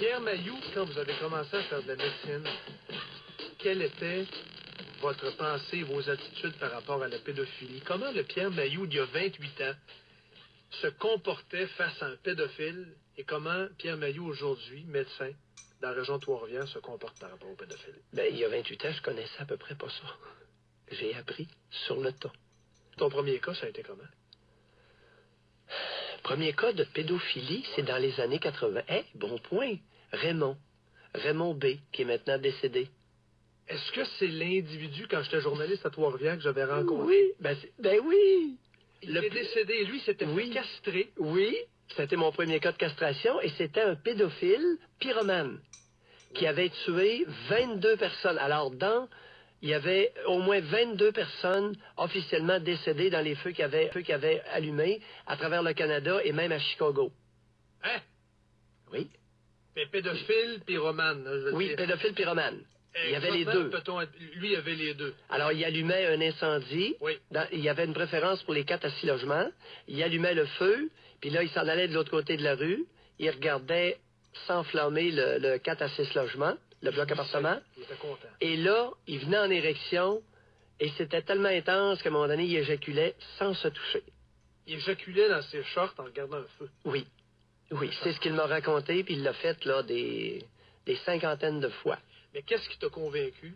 Pierre Mailloux, quand vous avez commencé à faire de la médecine, quelle était votre pensée, vos attitudes par rapport à la pédophilie? Comment le Pierre Mailloux, il y a 28 ans, se comportait face à un pédophile et comment Pierre Mailloux, aujourd'hui, médecin, dans la région de Trois-Rivières, se comporte par rapport au pédophile? Ben, il y a 28 ans, je connaissais à peu près pas ça. J'ai appris sur le tas. Ton premier cas, ça a été comment? Premier cas de pédophilie, c'est dans les années 80. Bon point. Raymond. Raymond B, qui est maintenant décédé. Est-ce que c'est l'individu, quand j'étais journaliste à Trois-Rivières, que j'avais rencontré? Oui, ben oui. Il est décédé. Lui, s'était fait castrer. Oui, c'était mon premier cas de castration et c'était un pédophile pyromane qui avait tué 22 personnes. Alors, il y avait au moins 22 personnes officiellement décédées dans les feux qu'il avait allumés à travers le Canada et même à Chicago. Hein? Oui. Mais pédophile, pyromane. Je veux dire. Pédophile, pyromane. Il y avait les deux. Lui, il avait les deux. Alors, il allumait un incendie. Oui. Il y avait une préférence pour les 4 à 6 logements. Il allumait le feu, puis là, il s'en allait de l'autre côté de la rue. Il regardait s'enflammer le 4 à 6 logements, le bloc appartement. Il était content. Et là, il venait en érection, et c'était tellement intense qu'à un moment donné, il éjaculait sans se toucher. Il éjaculait dans ses shorts en regardant un feu. Oui. Oui, c'est ce qu'il m'a raconté, puis il l'a fait, là, des cinquantaines de fois. Mais qu'est-ce qui t'a convaincu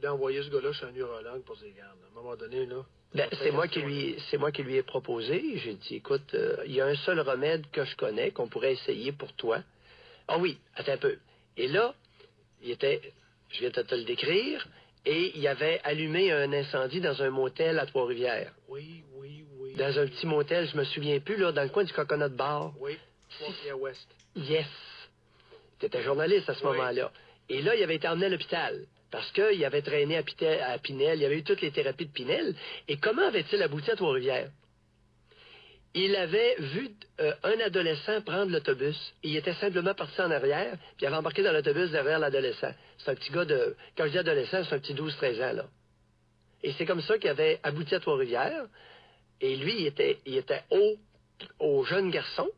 d'envoyer ce gars-là chez un urologue pour ses gardes? À un moment donné, là... Ben, c'est moi qui lui ai proposé. J'ai dit, écoute, il y a un seul remède que je connais, qu'on pourrait essayer pour toi. Ah oui, attends un peu. Et là, je viens de te le décrire, et il avait allumé un incendie dans un motel à Trois-Rivières. Oui. Dans un petit motel, je me souviens plus, là, dans le coin du Coconut Bar. Oui, Trois-Rivières-Ouest. Yes. Tu étais journaliste à ce moment-là. Et là, il avait été emmené à l'hôpital. Parce qu'il avait traîné à Pinel, il avait eu toutes les thérapies de Pinel. Et comment avait-il abouti à Trois-Rivières? Il avait vu un adolescent prendre l'autobus. Il était simplement parti en arrière, puis il avait embarqué dans l'autobus derrière l'adolescent. C'est un petit gars de... Quand je dis adolescent, c'est un petit 12-13 ans, là. Et c'est comme ça qu'il avait abouti à Trois-Rivières. Et lui, il était au jeune garçon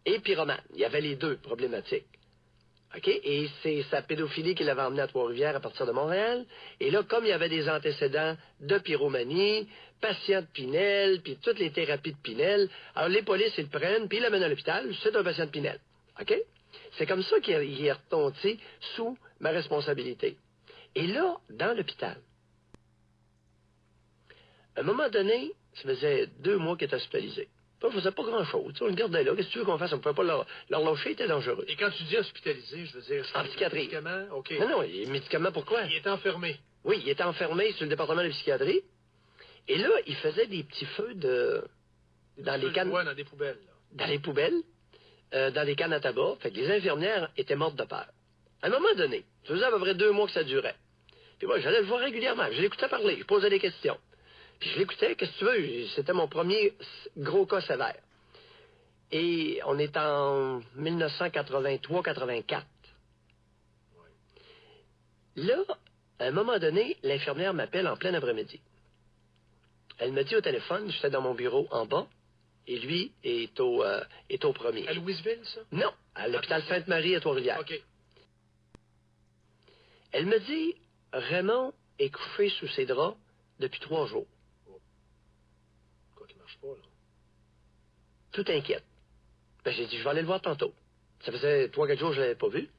et pyromane. Il y avait les deux problématiques. OK? Et c'est sa pédophilie qui l'avait emmené à Trois-Rivières à partir de Montréal. Et là, comme il y avait des antécédents de pyromanie, patient de Pinel, puis toutes les thérapies de Pinel, alors les polices, ils le prennent, puis ils l'amènent à l'hôpital. C'est un patient de Pinel. OK? C'est comme ça qu'il est retombé sous ma responsabilité. Et là, dans l'hôpital, à un moment donné, ça faisait 2 mois qu'il était hospitalisé. On ne faisait pas grand-chose. On le gardait là. Qu'est-ce que tu veux qu'on fasse? On ne pouvait pas leur lâcher, il était dangereux. Et quand tu dis hospitalisé, je veux dire... En psychiatrie. Médicaments, OK. Non, médicaments, pourquoi? Il était enfermé. Oui, il était enfermé sur le département de psychiatrie. Et là, il faisait des petits feux dans les cannes... dans des poubelles. Là. Dans les poubelles, dans les cannes à tabac. Fait que les infirmières étaient mortes de peur. À un moment donné, ça faisait à peu près 2 mois que ça durait. Puis moi, j'allais le voir régulièrement. Je l'écoutais parler, je posais des questions. Puis je l'écoutais, qu'est-ce que tu veux? C'était mon premier gros cas sévère. Et on est en 1983-84. Là, à un moment donné, l'infirmière m'appelle en plein après-midi. Elle me dit au téléphone, j'étais dans mon bureau en bas, et lui est au premier. À Louisville, ça? Non, à l'hôpital Sainte-Marie à Trois-Rivières. OK. Elle me dit, Raymond est couché sous ses draps depuis 3 jours. Quoi qui marche pas, là? Tout inquiète. Ben, j'ai dit, je vais aller le voir tantôt. Ça faisait 3-4 jours que je ne l'avais pas vu.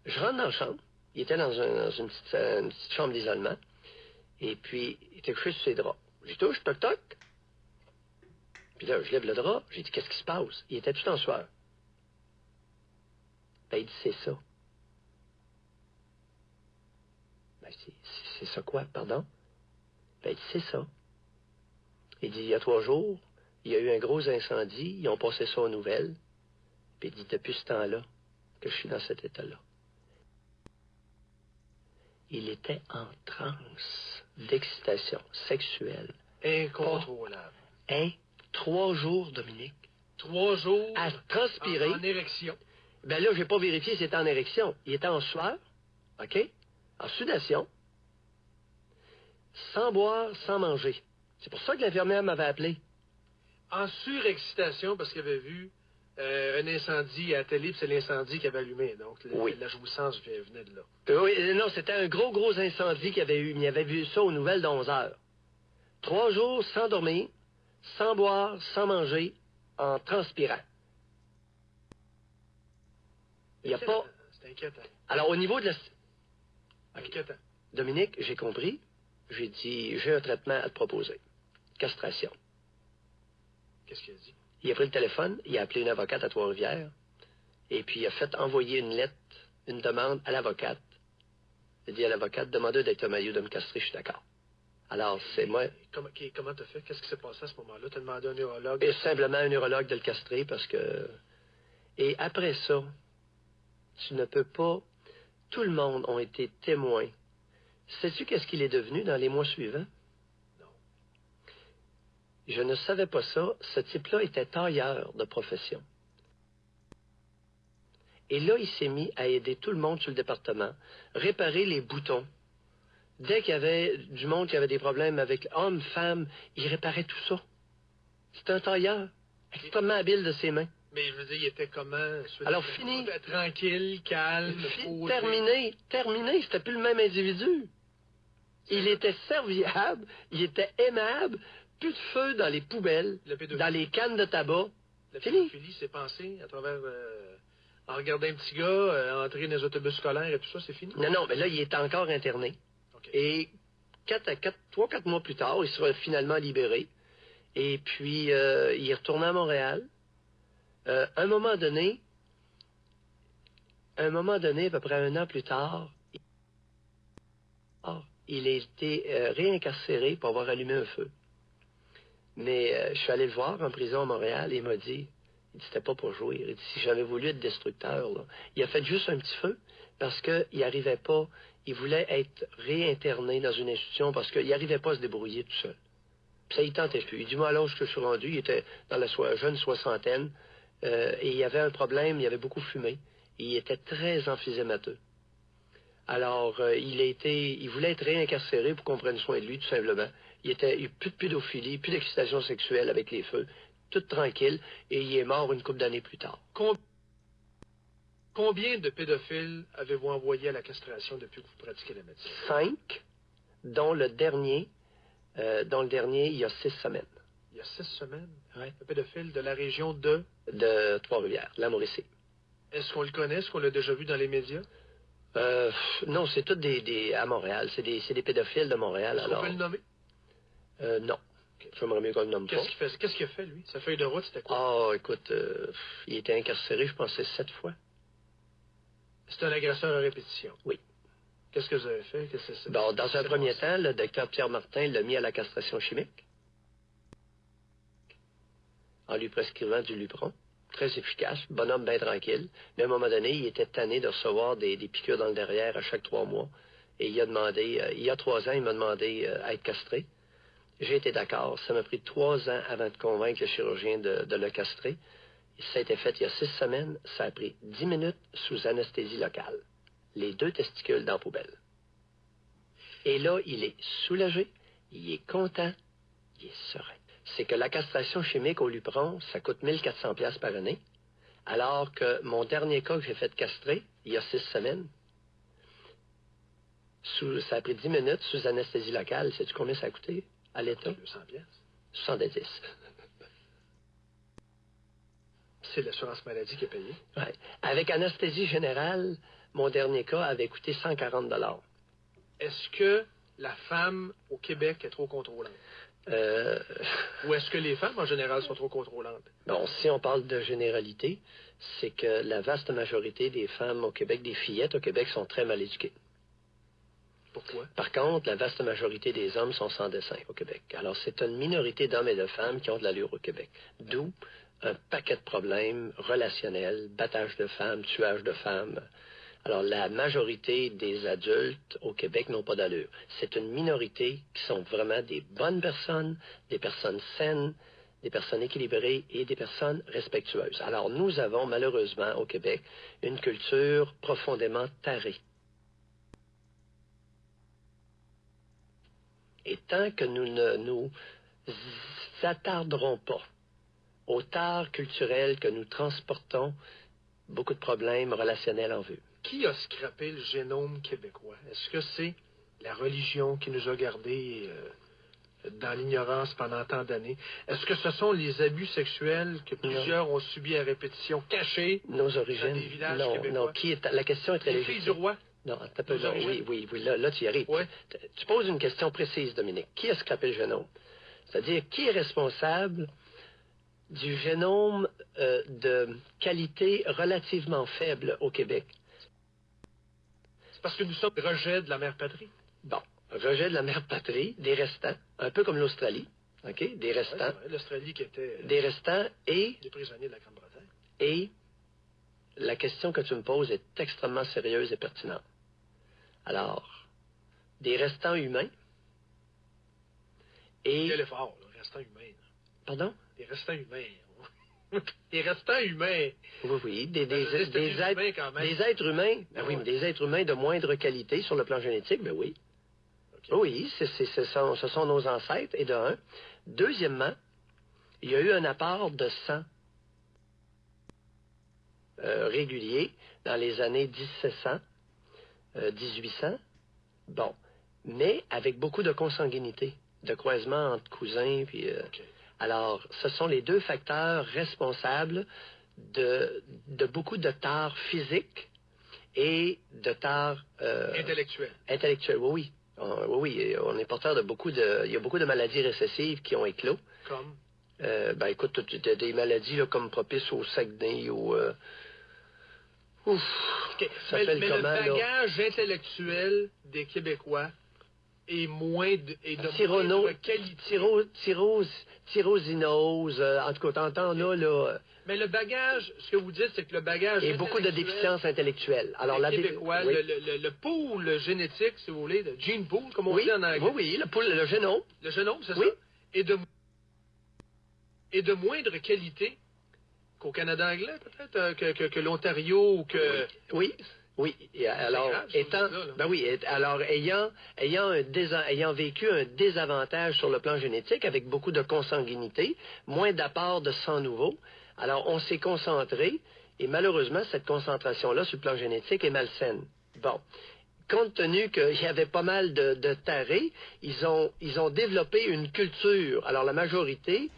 Je rentre dans la chambre. Il était dans une petite chambre d'isolement. Et puis, il était couché sur ses draps. J'y touche, toc, toc. Puis là, je lève le drap. J'ai dit, qu'est-ce qui se passe? Il était tout en sueur. Ben, il dit, c'est ça. Ben, c'est ça quoi, pardon? Ben, il dit, c'est ça. Il dit, il y a 3 jours, il y a eu un gros incendie, ils ont passé ça aux nouvelles. Puis il dit, depuis ce temps-là, que je suis dans cet état-là. Il était en transe d'excitation sexuelle. Incontrôlable. 3 jours, Dominique. 3 jours à transpirer. En érection. Ben là, j'ai pas vérifié s'il était en érection. Il était en sueur, OK? En sudation, sans boire, sans manger. C'est pour ça que l'infirmière m'avait appelé. En surexcitation, parce qu'il avait vu un incendie à la télé, puis c'est l'incendie qui avait allumé. Donc, Oui. la jouissance venait de là. Oui, non, c'était un gros incendie qu'il y avait eu. Il y avait vu ça aux nouvelles d'11 heures. 3 jours sans dormir, sans boire, sans manger, en transpirant. Il n'y a pas... C'est inquiétant. Alors, au niveau de la... Inquiétant. Dominique, j'ai compris. J'ai dit, j'ai un traitement à te proposer. Castration. Qu'est-ce qu'il a dit? Il a pris le téléphone, il a appelé une avocate à Trois-Rivières, et puis il a fait envoyer une lettre, une demande à l'avocate. Il a dit à l'avocate, demandez d'être Maillot de me castrer, je suis d'accord. Alors, c'est moi... Comment t'as fait? Qu'est-ce qui s'est passé à ce moment-là? T'as demandé à un neurologue? Et simplement un neurologue de le castrer, parce que... Et après ça, tu ne peux pas... Tout le monde a été témoins. Sais-tu qu'est-ce qu'il est devenu dans les mois suivants? Non. Je ne savais pas ça. Ce type-là était tailleur de profession. Et là, il s'est mis à aider tout le monde sur le département, réparer les boutons. Dès qu'il y avait du monde qui avait des problèmes avec hommes, femmes, il réparait tout ça. C'était un tailleur, extrêmement habile de ses mains. Mais je veux dire, il était comment? Alors, fini. Tranquille, calme, posé. Terminé. C'était plus le même individu. Il était serviable, il était aimable, plus de feu dans les poubelles, dans les cannes de tabac. La Fini. pédophilie s'est passée à travers... en regardant un petit gars entrer dans les autobus scolaires et tout ça, c'est fini? Non, mais là, il est encore interné. Okay. Et 3-4 mois plus tard, il sera finalement libéré. Et puis, il est retourné à Montréal. À un moment donné, à peu près 1 an plus tard, il a été réincarcéré pour avoir allumé un feu. Mais je suis allé le voir en prison à Montréal et il m'a dit, c'était pas pour jouer. Il dit, si j'avais voulu être destructeur, là. Il a fait juste un petit feu parce qu'il n'arrivait pas, il voulait être réinterné dans une institution parce qu'il n'arrivait pas à se débrouiller tout seul. Puis ça, il tentait plus. Il dit, moi, à l'âge que je suis rendu, il était dans la jeune soixantaine et il y avait un problème, il avait beaucoup fumé. Et il était très emphysémateux. Alors, il voulait être réincarcéré pour qu'on prenne soin de lui, tout simplement. Il n'y a plus de pédophilie, plus d'excitation sexuelle avec les feux, tout tranquille, et il est mort une couple d'années plus tard. Combien de pédophiles avez-vous envoyé à la castration depuis que vous pratiquez la médecine? 5, dont le dernier, il y a 6 semaines. Il y a 6 semaines? Oui. Un pédophile de la région de Trois-Rivières, la Mauricie. Est-ce qu'on le connaît? Est-ce qu'on l'a déjà vu dans les médias? Non, c'est tous à Montréal. C'est des pédophiles de Montréal. Est-ce qu'on peut le nommer? Non. Okay. J'aimerais mieux qu'on le nomme pas. Qu'est-ce qu'il a fait, lui? Sa feuille de route, c'était quoi? Ah, écoute, il était incarcéré, je pensais, 7 fois. C'est un agresseur à répétition? Oui. Qu'est-ce que vous avez fait? Bon, dans un premier temps, le docteur Pierre Martin l'a mis à la castration chimique en lui prescrivant du Lupron. Très efficace, bonhomme bien tranquille. Mais à un moment donné, il était tanné de recevoir des piqûres dans le derrière à chaque 3 mois. Et il a demandé, il y a 3 ans, il m'a demandé à être castré. J'ai été d'accord. Ça m'a pris 3 ans avant de convaincre le chirurgien de le castrer. Et ça a été fait il y a 6 semaines. Ça a pris 10 minutes sous anesthésie locale. Les 2 testicules dans la poubelle. Et là, il est soulagé, il est content, il est serein. C'est que la castration chimique au Lupron, ça coûte 1400 $ par année, alors que mon dernier cas que j'ai fait castrer, il y a 6 semaines, ça a pris 10 minutes sous anesthésie locale. Sais-tu combien ça a coûté à l'État? 200 $. 70. C'est l'assurance maladie qui a payé? Oui. Avec anesthésie générale, mon dernier cas avait coûté 140 $. Est-ce que la femme au Québec est trop contrôlante? Ou est-ce que les femmes, en général, sont trop contrôlantes? Bon, si on parle de généralité, c'est que la vaste majorité des femmes au Québec, des fillettes au Québec, sont très mal éduquées. Pourquoi? Par contre, la vaste majorité des hommes sont sans dessin au Québec. Alors, c'est une minorité d'hommes et de femmes qui ont de l'allure au Québec. D'où un paquet de problèmes relationnels, battage de femmes, tuage de femmes. Alors, la majorité des adultes au Québec n'ont pas d'allure. C'est une minorité qui sont vraiment des bonnes personnes, des personnes saines, des personnes équilibrées et des personnes respectueuses. Alors, nous avons malheureusement au Québec une culture profondément tarée. Et tant que nous ne nous attarderons pas au tard culturel que nous transportons beaucoup de problèmes relationnels en vue. Qui a scrappé le génome québécois? Est-ce que c'est la religion qui nous a gardés dans l'ignorance pendant tant d'années? Est-ce que ce sont les abus sexuels que plusieurs ont subis à répétition, cachés Nos origines? dans des villages Non, québécois? non. La question est très Les légitime. filles du roi? Non, t'as pas non, oui, là, tu y arrives. Ouais. Tu poses une question précise, Dominique. Qui a scrappé le génome? C'est-à-dire, qui est responsable du génome de qualité relativement faible au Québec? C'est parce que nous sommes rejet de la mère patrie. Bon, rejet de la mère patrie, des restants, un peu comme l'Australie, OK? Des restants. Ouais, l'Australie qui était des restants et... des prisonniers de la Grande-Bretagne. Et la question que tu me poses est extrêmement sérieuse et pertinente. Alors, des restants humains et... Quel effort, là, restants humains. Pardon? Des restants humains. Des restants humains. Oui, des humains quand même. des êtres humains. Ben oui, Ouais. mais des êtres humains de moindre qualité sur le plan génétique, ben oui. Okay. Oui, ce sont nos ancêtres, et de un. Deuxièmement, il y a eu un apport de sang régulier dans les années 1700, 1800, bon, mais avec beaucoup de consanguinité, de croisement entre cousins, puis... Okay. Alors, ce sont les deux facteurs responsables de beaucoup de tares physiques et de tares... intellectuelles, oui. Oui, on est porteur de beaucoup de... Il y a beaucoup de maladies récessives qui ont éclos. Comme? Ben écoute, tu as des maladies là, comme propices au Saguenay ou... Okay. Ça mais s'appelle comment, le bagage intellectuel des Québécois est de moindre qualité. Tyrosinose, en tout cas, t'entends là... Mais le bagage, ce que vous dites, c'est que le bagage et beaucoup de déficiences intellectuelles. Alors, les Québécois, oui. le pool génétique, si vous voulez, le gene pool, comme on dit en anglais. Oui, le génome. Le génome, c'est oui. ça? Et de moindre qualité qu'au Canada anglais, peut-être, que l'Ontario ou que... Oui. Oui, alors, ayant vécu un désavantage sur le plan génétique avec beaucoup de consanguinité, moins d'apport de sang nouveau, alors on s'est concentré, et malheureusement, cette concentration-là sur le plan génétique est malsaine. Bon. Compte tenu qu'il y avait pas mal de tarés, ils ont développé une culture. Alors, la majorité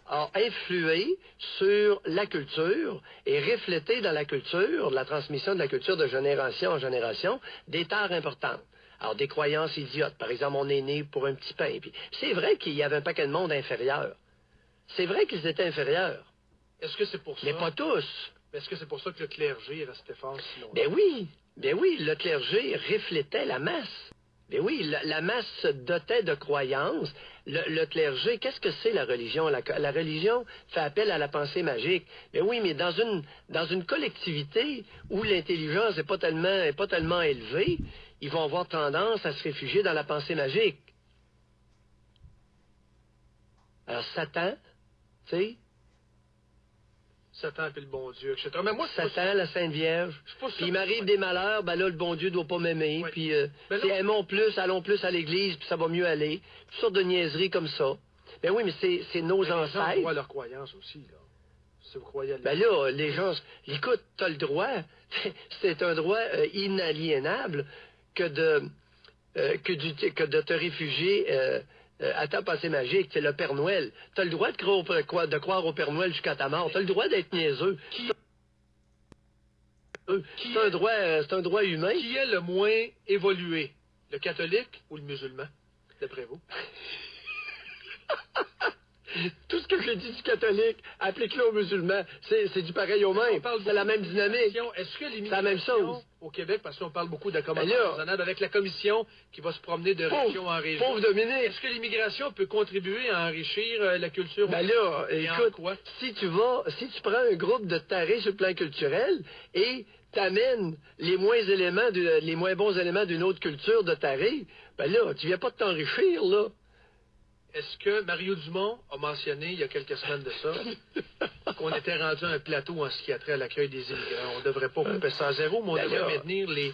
a influé sur la culture et reflété dans la culture, la transmission de la culture de génération en génération, des tares importantes. Alors, des croyances idiotes. Par exemple, on est né pour un petit pain. Puis, c'est vrai qu'il y avait un paquet de monde inférieur. C'est vrai qu'ils étaient inférieurs. Est-ce que c'est pour ça? Mais pas tous. Est-ce que c'est pour ça que le clergé restait fort si longtemps? Ben oui, le clergé reflétait la masse. Ben oui, la masse se dotait de croyances. Le clergé, qu'est-ce que c'est la religion? La religion fait appel à la pensée magique. Ben oui, mais dans une collectivité où l'intelligence n'est pas tellement élevée, ils vont avoir tendance à se réfugier dans la pensée magique. Alors Satan, tu sais... Satan puis le bon Dieu, etc. Mais moi, Satan, la Sainte Vierge. Puis il m'arrive des malheurs, ben là, le bon Dieu doit pas m'aimer. Oui. Puis, allons plus à l'église, puis ça va mieux aller. Toutes sortes de niaiseries comme ça. Ben oui, mais c'est nos ancêtres. Les gens croient leur croyance aussi, là. Si vous croyez à ben là, les gens... Écoute, t'as le droit. C'est un droit inaliénable que de te réfugier... à ta pensée magique, c'est le Père Noël. Tu as le droit de croire au Père Noël jusqu'à ta mort. Tu as le droit d'être niaiseux. C'est un droit humain. Qui est le moins évolué? Le catholique ou le musulman, d'après vous? Tout ce que j'ai dit du catholique, applique-le aux musulmans. C'est du pareil au même. C'est la même dynamique. Est-ce que c'est la même chose. Au Québec, parce qu'on parle beaucoup d'accommodation avec la commission qui va se promener de région en région. Pauvre Dominique. Est-ce que l'immigration peut contribuer à enrichir la culture? Ben là, écoute, si tu prends un groupe de tarés sur le plan culturel et t'amènes les moins bons éléments d'une autre culture de tarés, ben là, tu viens pas de t'enrichir, là. Est-ce que Mario Dumont a mentionné, il y a quelques semaines de ça, qu'on était rendu à un plateau en ce qui a trait à l'accueil des immigrants? On ne devrait pas couper ça à zéro, mais on devrait maintenir les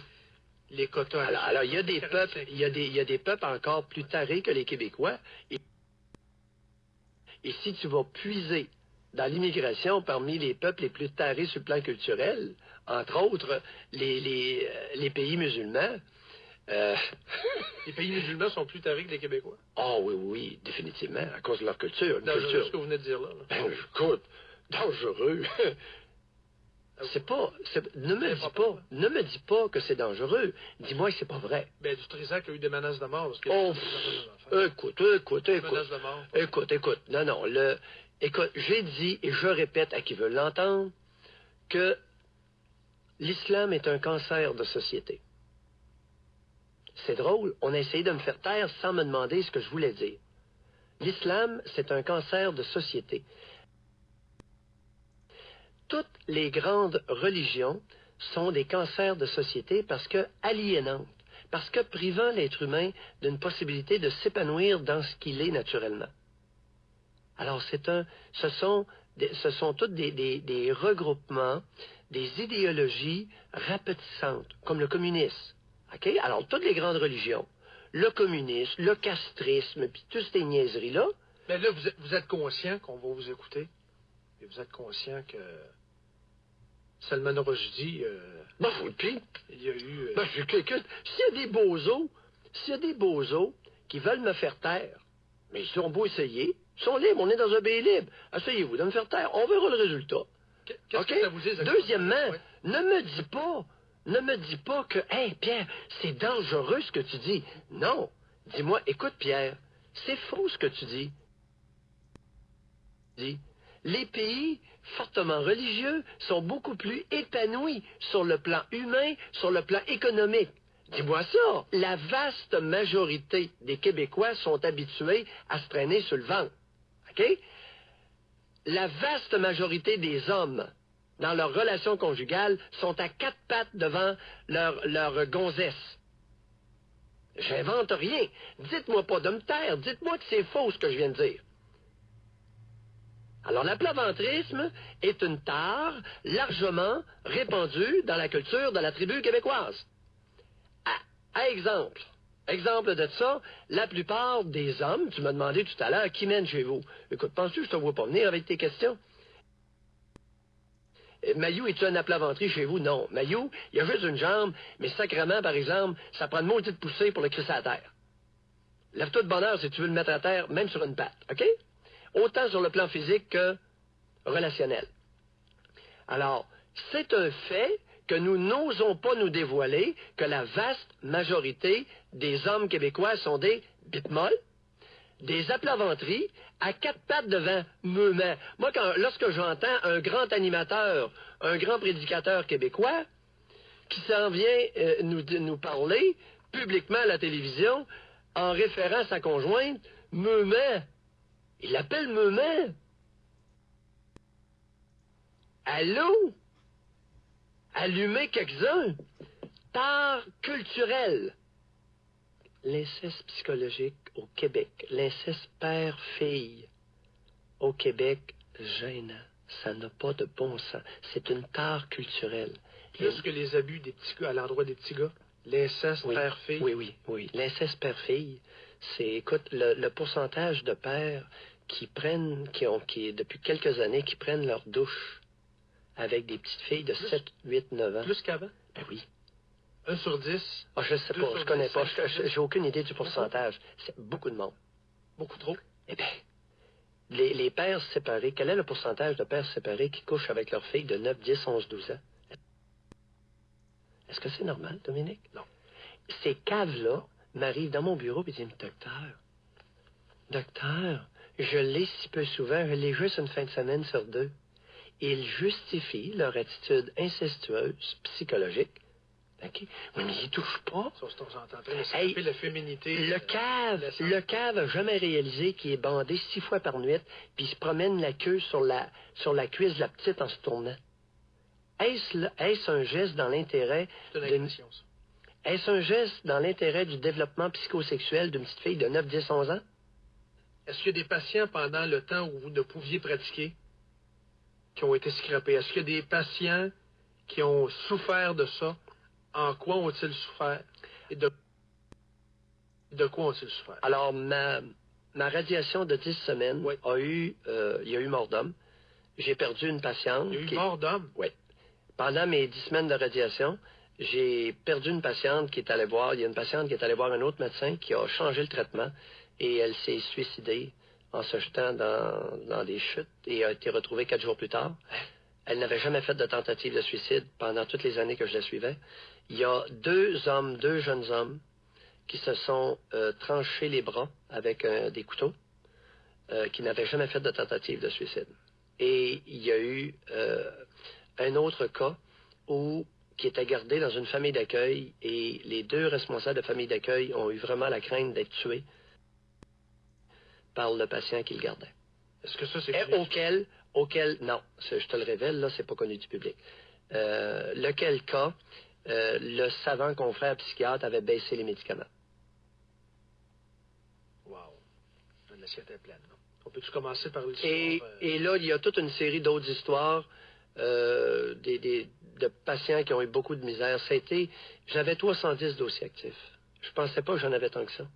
quotas. Alors, il y a des peuples, il y a des peuples encore plus tarés que les Québécois. Et si tu vas puiser dans l'immigration parmi les peuples les plus tarés sur le plan culturel, entre autres les pays musulmans. Les pays musulmans sont plus tarés que les Québécois. Ah oui, oui, définitivement, à cause de leur culture. Dangereux, ce que vous venez de dire là. Ben, écoute, dangereux. Ne me dis pas que c'est dangereux. Dis-moi que c'est pas vrai. Ben, du Trisac a eu des menaces de mort. Parce que écoute. Menaces de mort. Écoute. Non. Écoute, j'ai dit, et je répète à qui veut l'entendre, que l'islam est un cancer de société. C'est drôle, on a essayé de me faire taire sans me demander ce que je voulais dire. L'islam, c'est un cancer de société. Toutes les grandes religions sont des cancers de société parce que aliénantes, parce que privant l'être humain d'une possibilité de s'épanouir dans ce qu'il est naturellement. Alors, ce sont tous des regroupements, des idéologies rapetissantes, comme le communisme. Okay? Alors, toutes les grandes religions, le communisme, le castrisme, puis toutes ces niaiseries-là. Mais là, vous êtes conscient qu'on va vous écouter, et vous êtes conscient que Salman Rushdie, il y a eu... écoute, s'il y a des bozos qui veulent me faire taire, mais ils sont beaux essayer, ils sont libres, on est dans un pays libre. Asseyez-vous de me faire taire, on verra le résultat. Qu'est-ce que ça vous dit exactement? Deuxièmement, oui. ne me dis pas que, hey, Pierre, c'est dangereux ce que tu dis. Non. Dis-moi, écoute, Pierre, c'est faux ce que tu dis. Les pays fortement religieux sont beaucoup plus épanouis sur le plan humain, sur le plan économique. Dis-moi ça. La vaste majorité des Québécois sont habitués à se traîner sur le ventre. OK? La vaste majorité des hommes, dans leur relation conjugale, sont à quatre pattes devant leur gonzesse. J'invente rien. Dites-moi pas de me taire. Dites-moi que c'est faux ce que je viens de dire. Alors, l'aplaventrisme est une tare largement répandue dans la culture de la tribu québécoise. Exemple de ça, la plupart des hommes, tu m'as demandé tout à l'heure, qui mène chez vous? Écoute, penses-tu que je te vois pas venir avec tes questions? Mayou, es-tu un aplaventri chez vous? Non. Mayou, il y a juste une jambe, mais sacrément, par exemple, ça prend une maudite poussée pour le crisser à terre. Lève-toi de bonne heure si tu veux le mettre à terre, même sur une patte, OK? Autant sur le plan physique que relationnel. Alors, c'est un fait que nous n'osons pas nous dévoiler que la vaste majorité des hommes québécois sont des bites-molles, des aplaventries, à quatre pattes devant eux-mêmes. Moi, lorsque j'entends un grand animateur, un grand prédicateur québécois qui s'en vient nous parler publiquement à la télévision en référant sa conjointe, eux-mêmes, il l'appelle eux-mêmes. Allô? Allumez quelques-uns. Tare culturel. L'inceste psychologique au Québec. L'inceste père-fille au Québec, gênant. Ça n'a pas de bon sens. C'est une tare culturelle. Plus que les abus des petits gars à l'endroit des petits gars. L'inceste père-fille. Oui. L'inceste père-fille, c'est, écoute, le pourcentage de pères qui depuis quelques années, qui prennent leur douche avec des petites filles de 7, 8, 9 ans. Plus qu'avant? Ben oui. 1 sur 10? Ah, je sais pas, je connais pas. J'ai aucune idée du pourcentage. C'est beaucoup de monde. Beaucoup trop? Eh bien, les pères séparés, quel est le pourcentage de pères séparés qui couchent avec leurs filles de 9, 10, 11, 12 ans? Est-ce que c'est normal, Dominique? Non. Ces caves-là m'arrivent dans mon bureau et disent, docteur, je l'ai si peu souvent, je l'ai juste une fin de semaine sur 2. Ils justifient leur attitude incestueuse, psychologique. Okay? Oui, mais ils touchent pas. Ça, c'est en train de s'occuper de la féminité. Le cave n'a jamais réalisé qu'il est bandé 6 fois par nuit, puis il se promène la queue sur la cuisse de la petite en se tournant. Est-ce un geste dans l'intérêt... C'est une agression, ça. Est-ce un geste dans l'intérêt du développement psychosexuel d'une petite fille de 9, 10, 11 ans? Est-ce qu'il y a des patients pendant le temps où vous ne pouviez pratiquer qui ont été scrapés? Est-ce qu'il y a des patients qui ont souffert de ça? En quoi ont-ils souffert? Et de quoi ont-ils souffert? Alors, ma radiation de 10 semaines il y a eu mort d'homme. j'ai perdu une patiente. Il y a eu mort d'homme. Oui. Pendant mes 10 semaines de radiation, j'ai perdu une patiente qui est allée voir. Il y a une patiente qui est allée voir un autre médecin qui a changé le traitement et elle s'est suicidée en se jetant dans des chutes et a été retrouvée 4 jours plus tard. Elle n'avait jamais fait de tentative de suicide pendant toutes les années que je la suivais. Il y a 2 jeunes hommes, qui se sont tranchés les bras avec des couteaux, qui n'avaient jamais fait de tentative de suicide. Et il y a eu un autre cas qui était gardé dans une famille d'accueil et les 2 responsables de famille d'accueil ont eu vraiment la crainte d'être tués par le patient qu'ils gardaient. Est-ce que ça, c'est Auquel, non, je te le révèle, là, c'est pas connu du public. Lequel cas, le savant confrère psychiatre avait baissé les médicaments. Wow. L'assiette est pleine. Non? On peut-tu commencer par l'histoire? Et là, il y a toute une série d'autres histoires de patients qui ont eu beaucoup de misère. J'avais 310 dossiers actifs. Je pensais pas que j'en avais tant que ça.